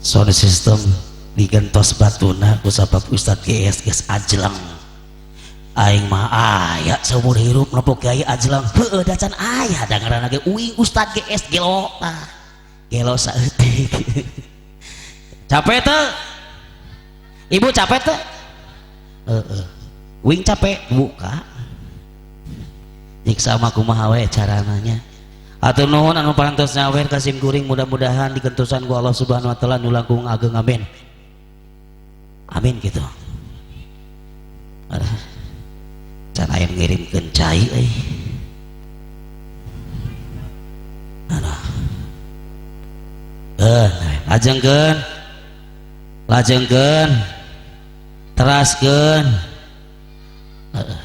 Sound system digentos batuna ku sabab Ustad geus ajlang aing mah aya seumur hirup nepok kiai ajlang heueuh dacan aya dangaranna ge uing Ustad geus gelo tah gelo saeutik capek teu ibu capek teu uing capek buka nyiksa mah kumaha we carananya. Atur nuhun anu parantos nyawer kasim kuring mudah-mudahan dikentusan ku Allah Subhanahu wa taala nu langkung ageng amin. Amin gitu. Aduh. Can aya ngirimkeun cai euy. Aduh. Lajengkeun. Lajengkeun. Teraskeun.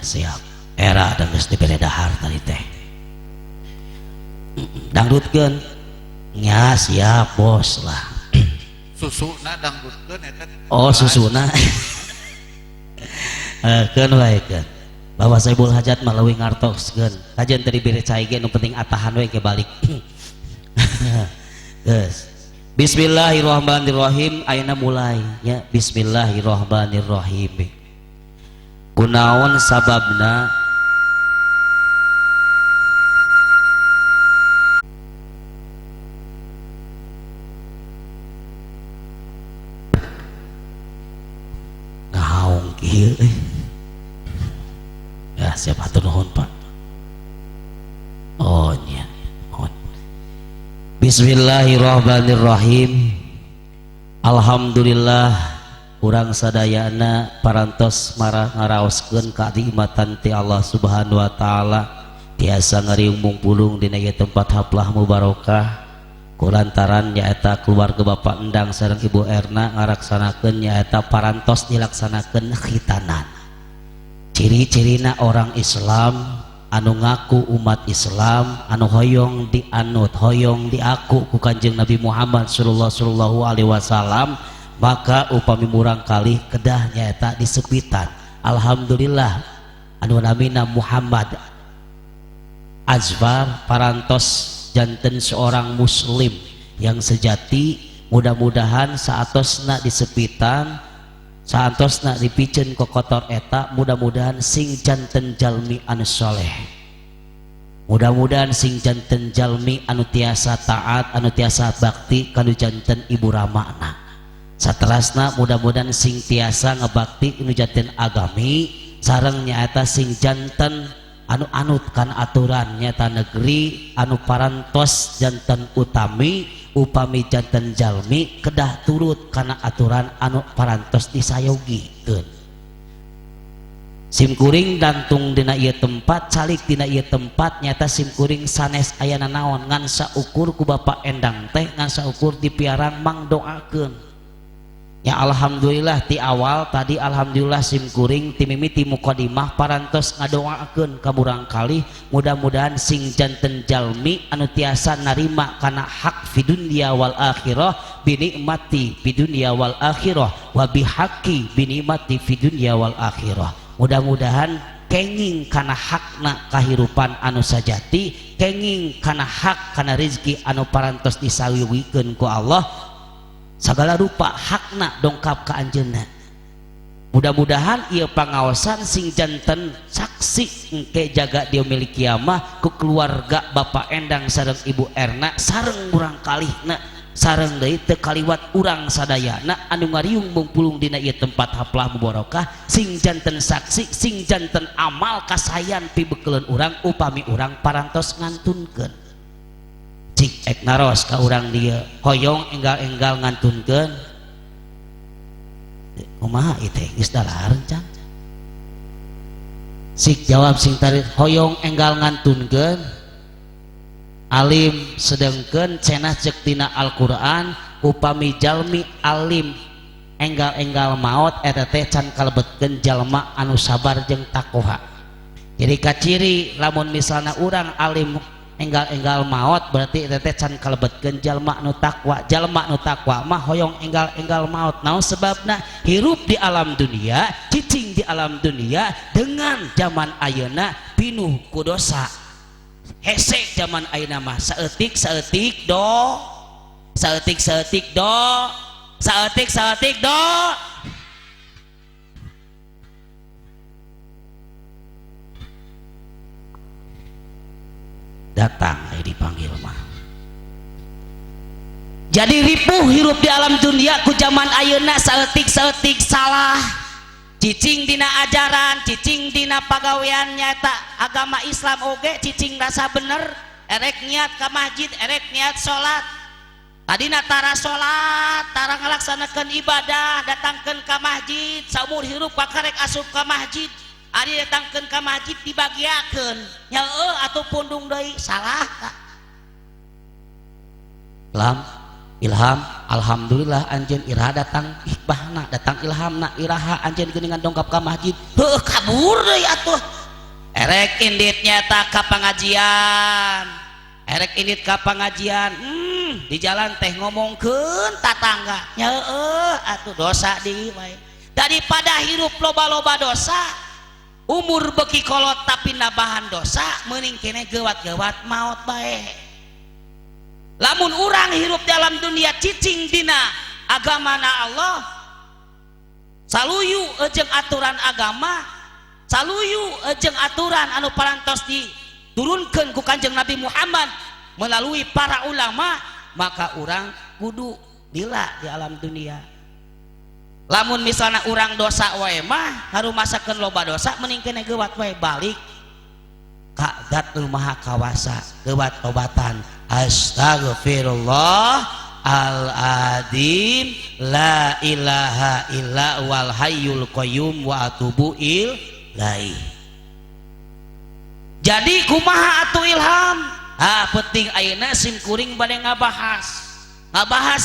Siap. Era da geus dibere dahar tadi teh. Dangdutkeun nya siap bos lah susuna dangdutkeun eta oh susuna keun wae keun bawa Saibul Hajat mah leuwih ngartoskeun kajian tadi bere cai ge nu penting atahan we ke balik geus bismillahirrahmanirrahim ayeuna mulai nya bismillahirrahmanirrahim kunaon sababna kieu ya siap atur nuhun Pak. Oh nya bismillahirrahmanirrahim alhamdulillah urang sadayana parantos ngaraoskeun kanikmatan ti Allah Subhanahu wa taala tiasa ngariung mungpulung dina ieu tempat haplah mubarokah kulantaran nyaeta keluarga Bapak Endang sareng Ibu Erna ngaraksanakeun nyaeta parantos dilaksanakeun khitanan. Ciri-cirina orang Islam anu ngaku umat Islam anu hoyong dianut hoyong diaku ku Kanjeng Nabi Muhammad sallallahu alaihi wasallam maka upami murang kalih kedah nyaeta disepitan. Alhamdulillah anu namina Muhammad Azfar parantos janten seorang muslim yang sejati mudah-mudahan saatosna disepitan saatosna dipicen ke kotor eta mudah-mudahan sing janten jalmi anu soleh mudah-mudahan sing janten jalmi anu tiasa taat anu tiasa bakti kanu janten ibu ramana saterasna mudah-mudahan sing tiasa ngebakti anu janten agami sareng nyaeta sing janten anu anut kan aturan nyata negeri anu parantos janten utami upami janten jalmi kedah turut kana aturan anu parantos disayogikeun simkuring dantung dina ieu tempat calik dina ieu tempat nyata simkuring sanes ayana naon ngan saukur ku Bapak Endang teh ngan saukur dipiarang mangdoakeun ya alhamdulillah ti awal tadi alhamdulillah simkuring ti mimiti muqaddimah parantos ngadoakeun ka murang kalih mudah-mudahan sing janten jalmi anu tiasa narima kana hak fi dunya wal akhirah binikmati fi dunya wal akhirah wa bihaqqi binikmati fi dunya wal akhirah mudah-mudahan kenging kana hakna kahirupan anu sajati kenging kana hak kana rezeki anu parantos disawiwikeun ku Allah segala rupa hakna dongkap ka anjeunna mudah-mudahan ieu pangaosan sing janten saksi engke jaga dia milik kiamah ku keluarga Bapak Endang sareng Ibu Erna sareng urang kalihna sareng deui teu kaliwat urang sadayana anu ngariung mungpulung dina ieu tempat haplah mubarokah sing janten saksi sing janten amal kasayan pibeukeun urang upami urang parantos ngantunkeun cik ek naros ka urang dia hoyong enggal-enggal ngantunkeun kumaha ieu teh geus dalahareun can sik jawab sing tadi hoyong enggal ngantunkeun alim sedengkeun cenah ceuk dina Al-Qur'an upami jalmi alim enggal-enggal maot eta teh can kalebetkeun jalma anu sabar jeung taqwa jadi kaciri lamun misalna urang alim enggal-enggal maot berarti teteh can kalebetkeun jalma nu takwa mah hoyong enggal-enggal maot naon sebabna hirup di alam dunia cicing di alam dunia dengan zaman ayeuna pinuh ku dosa hese zaman ayeuna mah saeutik Saeutik-saeutik do, saeutik-saeutik do. Datang dipanggil mah. Jadi ripuh hirup di alam dunia ku zaman ayeuna saeutik-saeutik salah. Cicing dina ajaran, cicing dina pagawean nyata agama Islam oge cicing rasa bener, erek niat ka masjid, erek niat salat. Tadina tara salat, tara ngalaksanakeun ibadah, datangkeun ka masjid, saumur hirup pakarek asup ka masjid. Ari datangkeun ka masjid dibagiakeun. Nya atuh pundung deui salah ka. Ilham, alhamdulillah anjeun iraha datang hikmahna, datang ilhamna, iraha anjeun geuningan dongkap ka masjid. Heuh kabur deui atuh. Erek indit nyata ka pangajian. Erek indit ka pangajian. Di jalan teh ngomongkeun tatangga. Nya atuh dosa deui wae. Daripada hirup loba-loba dosa, umur beki kolot tapi nabahan dosa, mending kene gewat-gewat maot bae. Lamun urang hirup dalam dunia cicing dina agamana Allah, saluyu ejeng aturan agama, saluyu ejeng aturan anu parantos diturunkeun ku Kanjeng Nabi Muhammad melalui para ulama, maka urang kudu lila di alam dunia. Lamun misalnya urang dosa wae mah harumasakeun loba dosa, mending kene gewat wae balik ka Zatul Maha Kawasa, gewat obatan. Astaghfirullah al-azim la ilaha illa wal hayyul qayyum wa atubu ilaih. Jadi kumaha atuh ilham? Penting ayeuna sim kuring bade ngabahas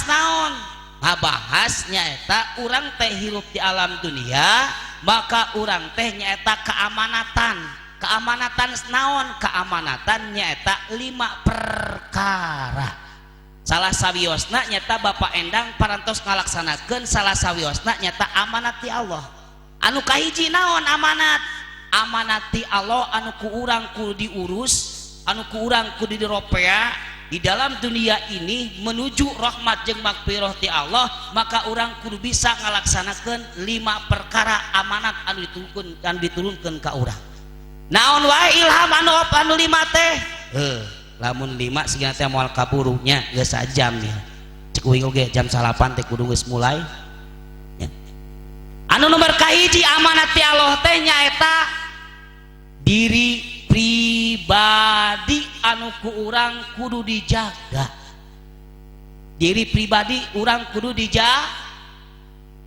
naon? Ngabahas nyaeta urang teh hirup di alam dunia, maka urang teh nyaeta keamanatan naon? Keamanatan nyaeta 5 perkara. Salah sawiosna nyata Bapak Endang parantos ngalaksanakeun salah sawiosna nyata amanat ti Allah. Anu kahiji naon amanat? Amanat ti Allah anu ku urang kudu diurus, anu ku urang kudu diropea di dalam dunia ini menuju rahmat jeung magfirah ti Allah, maka urang kudu bisa ngalaksanakeun 5 perkara amanat anu diturunkeun ka urang. Naon wae ilham anu 5 teh? Lamun 5 sigana teh moal kaburunya geus sajam ya. Cek uing oge jam 8 teh kudu geus mulai. Ya. Anu nomor kahiji amanat ti Allah teh nyaeta diri pribadi anu ku urang kudu dijaga. Diri pribadi urang kudu dijaga.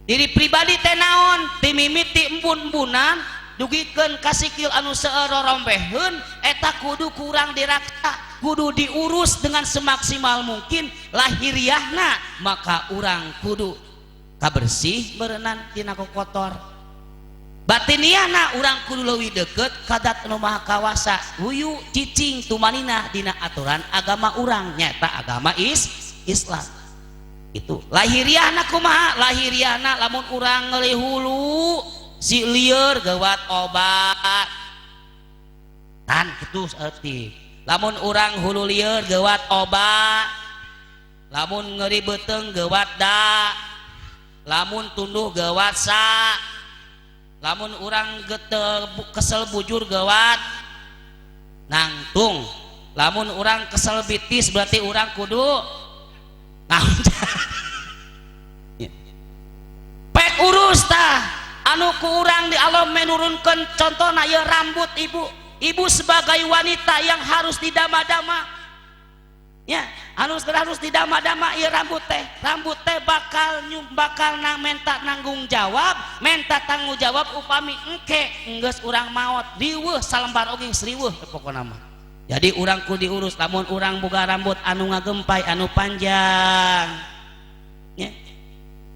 Diri pribadi teh naon? Ti mimiti embun-embunan dugikeun kasikil anu seurorombeheun eta kudu kurang diraksa, kudu diurus dengan semaksimal mungkin lahiriahna, maka urang kudu kabersih berenang tina kotor. Batiniahna urang kudu leuwih deukeut ka Zat anu Maha Kawasa, huyu cicing tumanina dina aturan agama urang nyata agama Islam. Itu lahiriahna kumaha? Lahiriahna lamun urang ngeulih hulu si lieur gawat obat tan kitu saeutik. Lamun urang hulu lieur gawat obat, lamun ngeri beuteng gawat da, lamun tunduh gawat sa, lamun urang kesel bujur gawat nangtung, lamun urang kesel bitis berarti urang kudu pek urus tah anu ku urang di Allah menurunkan contohna ya rambut ibu sebagai wanita yang harus didama-dama ya, harus didama-dama ya rambut teh bakal menta nanggung jawab, menta tanggung jawab upami engke enggeus urang maot diweuh salembar oge seriweuh pokona mah. Jadi urang kudu diurus. Lamun urang boga rambut anu ngagempay anu panjang ya,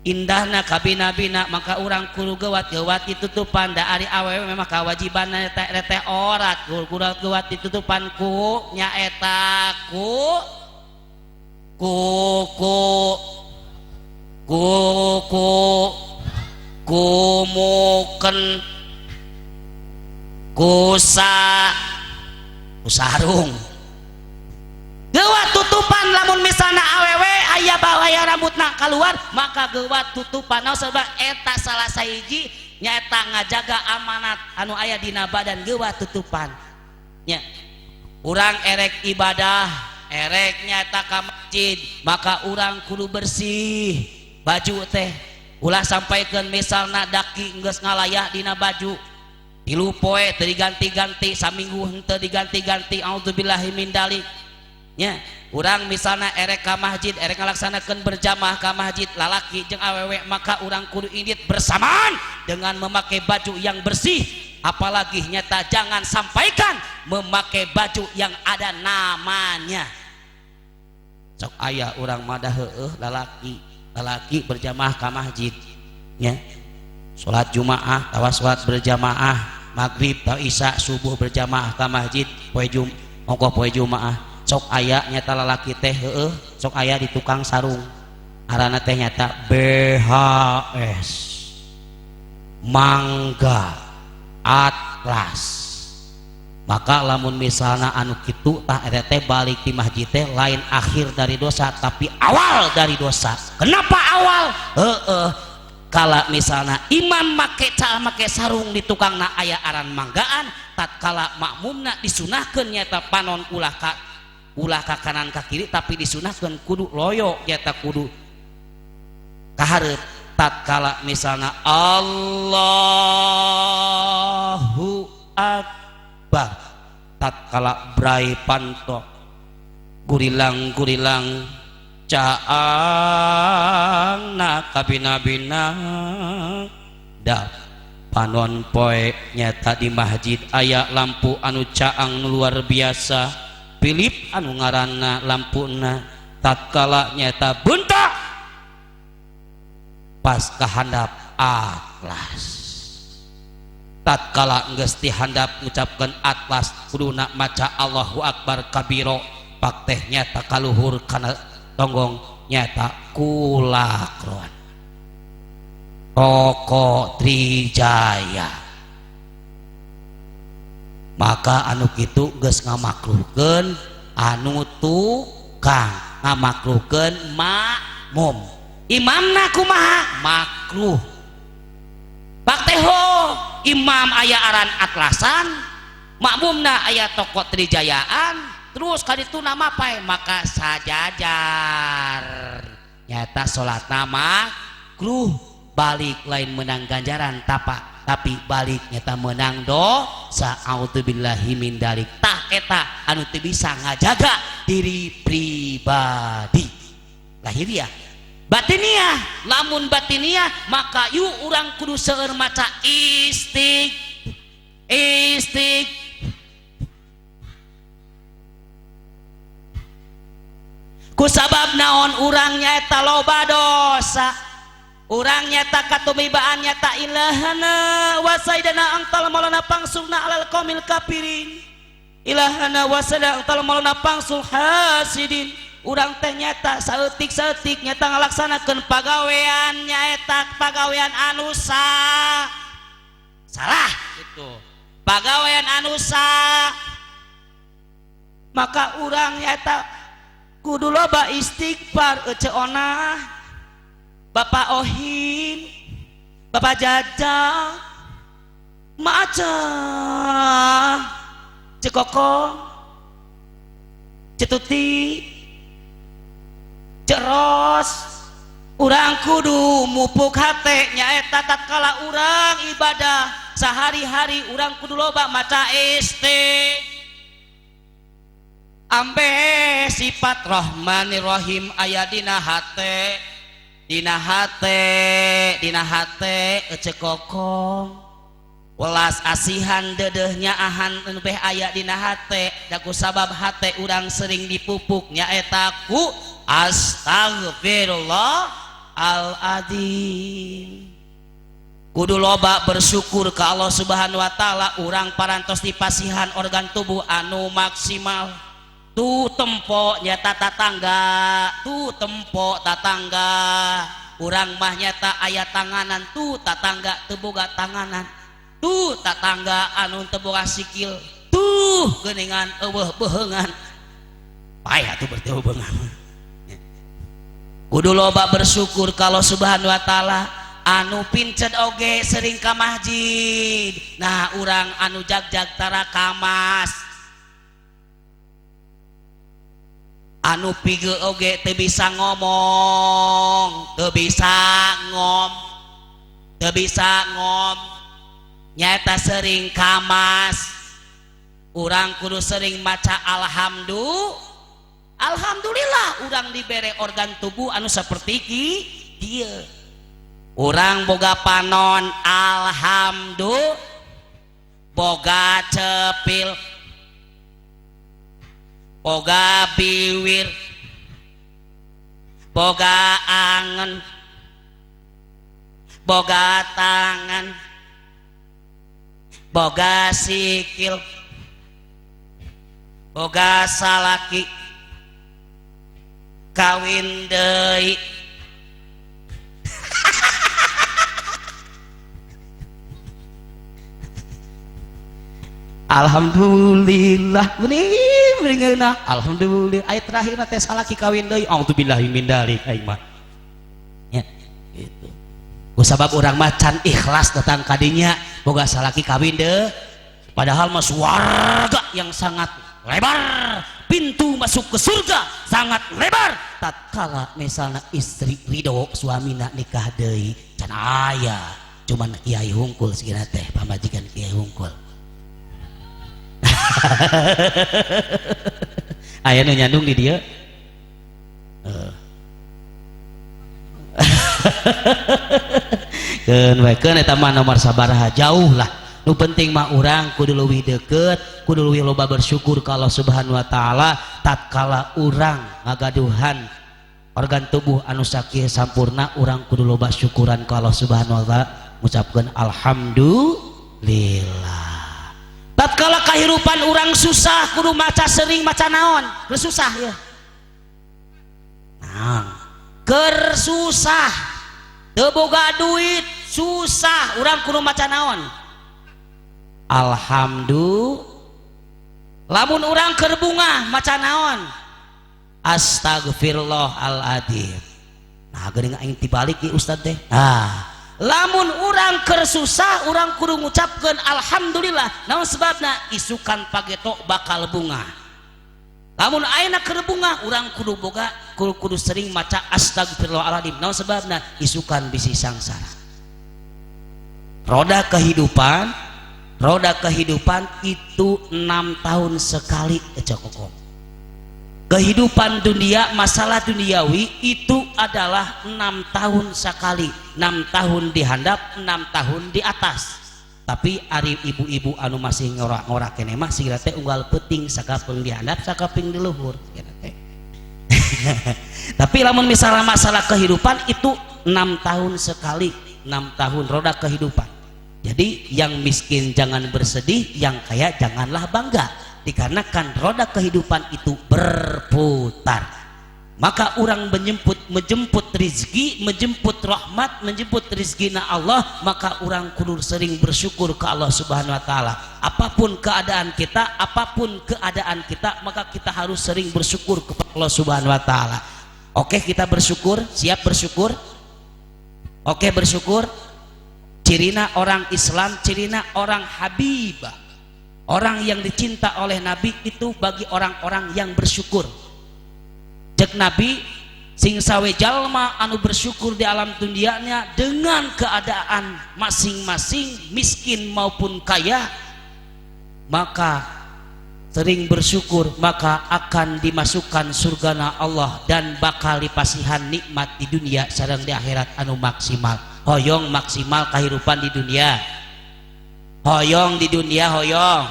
indahna kabina-bina, maka urang kudu gewat ditutupan. Da ari awewe memang kewajiban teh orat kudu gewat ditutupan ku nyaeta kumuken kusarung gewat tutupan tutupan lamun misalna awewe aya bawaya rambutna keluar maka gewat tutupan naon sebab eta salah sahiji nyaeta ngajaga amanat anu aya dina badan gewat tutupan nya urang erek ibadah erek nyata ka masjid maka urang kudu bersih baju teh ulah sampaikeun misalna daki geus ngalayak dina baju 3 poe teu diganti-ganti saminggu henteu diganti-ganti auzubillahi min dalik nya urang misalna erek ka masjid erek ngalaksanakeun berjamaah ka masjid lalaki jeung awewe maka urang kudu indit bersamaan dengan memakai baju yang bersih apalagi nyata jangan sampaikan memakai baju yang ada namanya sok aya urang madah heueuh lalaki berjamaah ka masjid nya salat jumaah tawa salat berjamaah maghrib tawa isya subuh berjamaah ka masjid poe jumaah sok aya nyata lalaki teh heueuh sok aya di tukang sarung arana teh nyata BHS Mangga Atlas maka lamun misalna anu kitu tah eta teh balik di masjid teh lain akhir dari dosa tapi awal dari dosa kenapa awal kala misalna imam make sarung di tukangna aya aran manggaan tatkala makmumna disunahkeun nyata panon ulah ka kanan ka kiri tapi disunahkeun kudu loyo nyata kudu kahareup tatkala misalna Allahu Akbar tatkala brai pantok gurilang caang na kabina-bina da panon poe nyata di masjid aya lampu anu caang luar biasa Philip anu ngaranna lampuna tatkala nyata buntak pas kahandap Atlas tatkala geus dihandap ngucapkeun Atlas kuduna maca Allahu Akbar kabiro pak teh nyata kaluhur kana tonggong nyata kulakron Toko Trijaya maka anu kitu geus ngamakruhkeun anu tukang ngamakruhkeun makmum imamna kumaha makruh bakteho imam aya aran Atlasan makmumna aya Toko Trijayaan terus kaditu nama pae maka sajajar nyata salatna makruh balik lain menang ganjaran tapi balik nyata menang dosa auzubillahi min dalik tah eta anu teu bisa ngajaga diri pribadi lahiriah batiniah lamun batiniah maka yuk urang kudu seueur maca kusabab naon urang nyaeta loba dosa urang nyata katumibaan nyata ilahana wasaidana angtal maulana pangsulna alal qaumil kafirin ilahana wasaidana angtal maulana pangsul hasidin urang teh nyata saeutik nyata ngalaksanakeun pagawean nyaeta pagawean anu salah gitu pagawean anu maka urang nyata kudu loba istighfar eceona Bapak Ohin Bapak Jajang Maca Cekoko Cetuti Ceros urang kudu mupuk hate nyaeta tatkala urang ibadah sehari-hari urang kudu loba maca ambe sifat Rahmanir-Rahim aya dina hate cekokong welas asihan dedehnya ahan teh aya dina hate da kusabab hate urang sering dipupuk nyaeta ku astagfirullahaladzim kudu loba bersyukur ke Allah subhanahu wa ta'ala urang parantos dipasihan organ tubuh anu maksimal tuh tempo nyata tatangga urang mah nyata aya tanganan tuh tatangga teboga tanganan tuh tatangga anu teboga sikil tuh geuningan eueuh beheungan payah tuh bertemu bengang. Kudu loba bersyukur kalau subhanahu wa ta'ala. Anu pincet oge sering ka masjid. Nah urang anu jagjag tara kamas, anu pige oge teu bisa ngomong, teu bisa ngom nyata sering kamas. Urang kudu sering maca alhamdulillah urang dibere organ tubuh anu saperti kieu. Urang boga panon alhamdulillah, boga cepil, boga biwir, boga angen, boga tangan, boga sikil, boga salaki, kawin deui. Alhamdulillah bening alhamdulillah ayat terakhir teh salaki kawin deui auzubillahi min dzalik aing mah nya gitu. Kusabab urang mah can ikhlas datang kadinya boga salaki kawin deui padahal mah warga yang sangat lebar, pintu masuk ke surga sangat lebar. Tatkala misalnya istri ridho suamina nikah deui can aya cuman kiai hungkul sigina teh pamajikan kiai hungkul. Aya nu nyandung di dia. Keun eta mah nomor sabaraha jauh lah. Nu penting mah urang kudu leuwih deukeut, kudu leuwih loba bersyukur ka Allah Subhanahu wa taala tatkala urang ngagaduhan organ tubuh anu sakieu sampurna, urang kudu loba syukuran ka Allah Subhanahu wa taala ngucapkeun alhamdulillah. Tatkala kahirupan urang susah kudu maca sering maca naon? Keur susah ya. Nah, keur susah. Teu boga duit, susah. Urang kudu maca naon? Alhamdulillah. Lamun urang keur bungah maca naon? Astagfirullahaladzim. Nah, geuning aing tibalik ieu ustad teh. Lamun urang keur susah urang kudu ngucapkeun alhamdulillah. Naon sebabna? Isukan pageto bakal bunga. Lamun ayeuna keur bunga urang kudu boga kudu sering maca astagfirullahaladzim. Naon sebabna? Isukan bisi sangsara. Roda kehidupan itu 6 tahun sekali ecokokok. Kehidupan dunia, masalah duniawi itu adalah 6 tahun sekali, 6 tahun di handap, 6 tahun di atas. Tapi ari ibu-ibu anu masih ngorak-ngorak kene mah sigira teh unggal peuting sakapeng di handap sakapeng di luhur tapi lamun misalnya masalah kehidupan itu 6 tahun sekali, 6 tahun roda kehidupan. Jadi yang miskin jangan bersedih, yang kaya janganlah bangga. Dikarenakan roda kehidupan itu berputar, maka orang menjemput rizki, menjemput rahmat, menjemput rizkina Allah, maka orang kudu sering bersyukur ke Allah Subhanahu wa taala. Apapun keadaan kita, maka kita harus sering bersyukur kepada Allah Subhanahu wa taala. Oke, kita bersyukur, siap bersyukur. Oke, bersyukur. Cirina orang Islam, cirina orang Habibah. Orang yang dicinta oleh Nabi itu bagi orang-orang yang bersyukur. Cek Nabi sing sawe jalma anu bersyukur di alam dunianya dengan keadaan masing-masing miskin maupun kaya, maka sering bersyukur maka akan dimasukkan surgana Allah dan bakal dipasihan nikmat di dunia sareng di akhirat anu maksimal. Hoyong maksimal kehidupan di dunia. Hoyong di dunia hoyong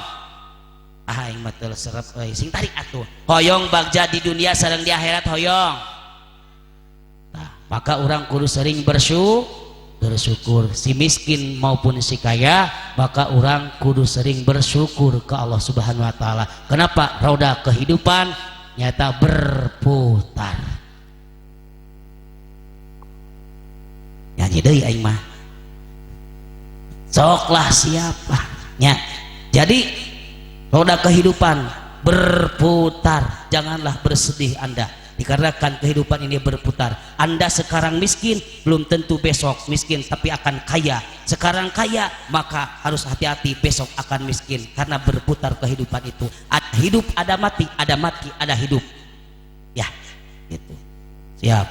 aing mah teu serep euy sing tarik atuh hoyong bagja di dunia sareng di akhirat hoyong. Nah, maka orang kudu sering bersyukur si miskin maupun si kaya, maka orang kudu sering bersyukur ke Allah Subhanahu wa taala. Kenapa? Roda kehidupan nyata berputar. Nyanyi deui aing mah soklah siapa nya. Jadi roda kehidupan berputar. Janganlah bersedih Anda, dikarenakan kehidupan ini berputar. Anda sekarang miskin, belum tentu besok miskin, tapi akan kaya. Sekarang kaya, maka harus hati-hati besok akan miskin, karena berputar kehidupan itu. Ada hidup, ada mati, ada mati, ada hidup. Ya, gitu. Siap.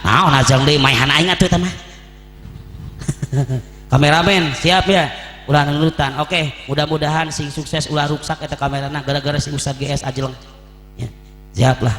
Naon ajang deui maehan aing atuh eta mah. Kameramen siap ya, ulah nunutan. Oke, mudah-mudahan sing sukses ulah ruksak eta kamerana gara-gara si Ustad GS ajeleng ya, siap lah.